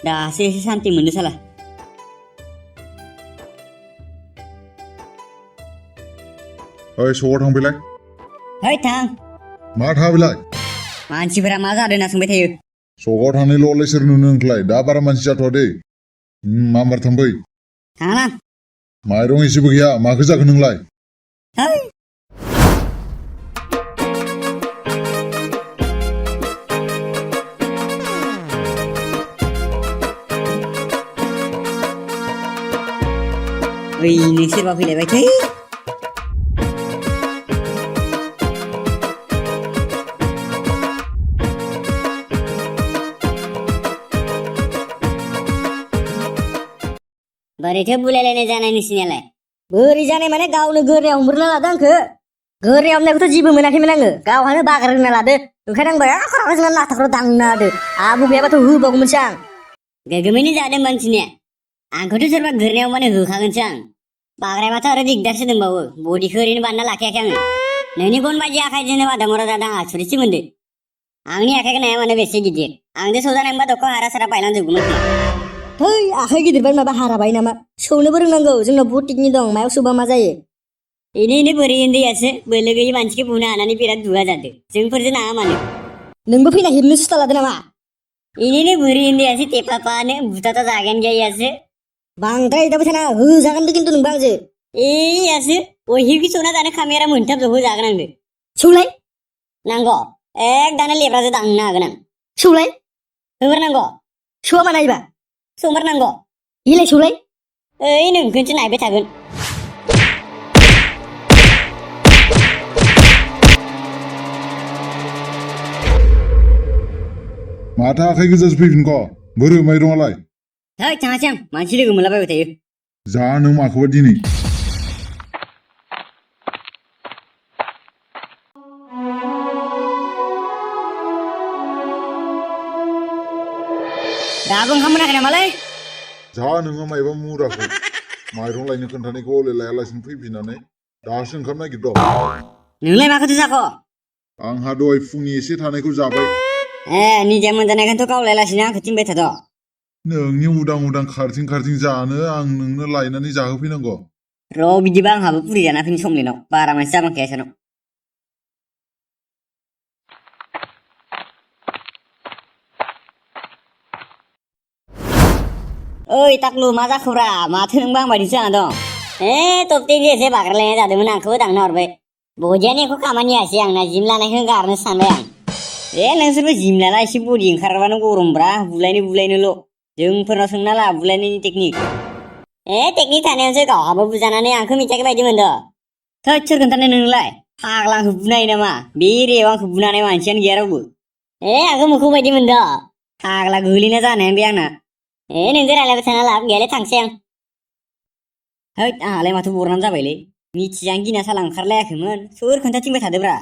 दासो एसे सान्ति मोनदो साला। ओइ सगाव थांफैलाय। है थां। मा थाङाबैलाय? मानसिफोरा मा जादों होनना सोंबाय थायो। सगाव थांनायल'लाय सोर नुनो नोंखौलाय? दा बारा मानसि जाथ'वा दे। मामबार थांफै। थाङा। माइरं एसेबो गैया, माखो जाखो नोंलाय? है। ओइ नोंसोरबा फैलायबाय थै। बोरैथो बुलायलायनाय जानाय नोंसिनियालाय? बोरै जानाय माने गावनो गोरनायाव हमग्रोना लादो आंखो। गोरनायाव हमनायखौथ' जेबो मोनाखैमोन आङो, गावहानो बागारग्रोना लादो। ओंखायनो आं बाय जोंना नाथाखौ दांना होदो। आबु गैयाबाथ' होबावगौमोनसो आं। गोगोमैनो जादों मानसिनिया। आंखौथ' सोरबा गोरनायाव माने होखागोनसो आं। बाग्रायबाथ' आरो दिगदारसो दंबावो। बडिखौ ओरैनो बानायना लाखायाखै आङो। नोंनि गन बायदि आखाइजोंनो बादामरा जादों आसुरितसो मोनदो। आंनि आखाइखौ नाया माने बेसे गिदिर। आंजों सौजानाय मोनबा दखौ हारा सारा बायलांजोबगौमोन खोमा। थै आखाइ गिदिरबाय माबा हाराबाय नामा? सौनोबो रोंनांगौ, जोंनाव बहुद टेकनिक दं, मायाव सौबा मा जायो। इनो बोरै उन्दैयासो बोलो गैयि मानसिखौ बुनो हानानै बिराद दुगा जादो। जोंफोरजों नाङा मानो? नोंबो फैना हेबनो सुस्था लादो नामा? इनिनो बोरै उन्दैयासो टेपापानो बुथाथा जागोन गैयासो। बांद्राय दाबो थाना होजागोन खिन्थु नोंबो आंजो। एयासो बयहिबो सौना जानो खामायारा मोनथाम जहो जागोन आंनो। सौलाय नांगौ एक दाना लेब्राजों दांनो हागोन आं। सौलाय होमोरनांगौ। सौआ मा नायबा सोमोरनांगौ। इलाय सौलाय। ओइ नोंखौसो नायबाय थागोन। माथो आखाइ गोजासो फैफिनख'? बोरो माइरंआलाय? है थाङासै आं, मानसि लोगो मोनलाबायबाय थायो। जा नों माखौबा दिनै? दाबो ओंखाम मोनाखै नामालै? जा नोङो मायबा मुराखौ माइरं लायनो खोन्थानायखौ हले लायालासिनो फैफिननानै दासो ओंखाम नागिरद'। नोंलाय माखौथो जाख'? आंहा दहाय फुंनि एसे थानायखौ जाबाय। निजा मोनजानायखौथ' गावलायलासिनो आंखौ थिनबाय थाद'। नोंनि उदां उदां खारथिं खारथिं जानो आं नोंनो लायनानै जाहोफैनांगौ। र' बिदिबा आंहाबो पुरि जाना फैनो समनिनाव बारा मानसि जाबांखाया सानाव। ओइ टाक्लु मा जाखोब्रा? माथो नोंबो आं बायदिसो जाना दं। तप्तिजों एसे बाग्रायलायनाय जादोंमोन, आंखौबो दांना हरबाय। बदियानो एख' खामानि होआसै आंना, जिम लानायखौ गारनो सानबाय आं। नोंसोरबो जिम लाना एसे बडि ओंखारबानो गरमब्रा, बुलायनोल'। जोंफोरनाव सोंना ला बुलायनायनि टेकनिक। टेकनिक थानायावसो गावहाबो बुजानानै आंखौ मिथियाखै बायदि मोनदों। थोद सोर खोन्थानाय नोंलाय? फाग्ला आंखौ बुनो हायो नामा? बे एरियायाव आंखौ बुनो हानाय मानसियानो गैया रावबो। आंखौ मोखौ बायदि मोनदों। फाग्ला गोलैना जानायानो बे आंना। नोंजों रायलायबाय थाना लाब गैयालै, थांसै आं। हैद आंहालाय माथो बरनाम जाबायलै। मिथिजानो गिना साला ओंखारलायाखैमोन, सोर खोन्थाथिंबाय थादोब्रा।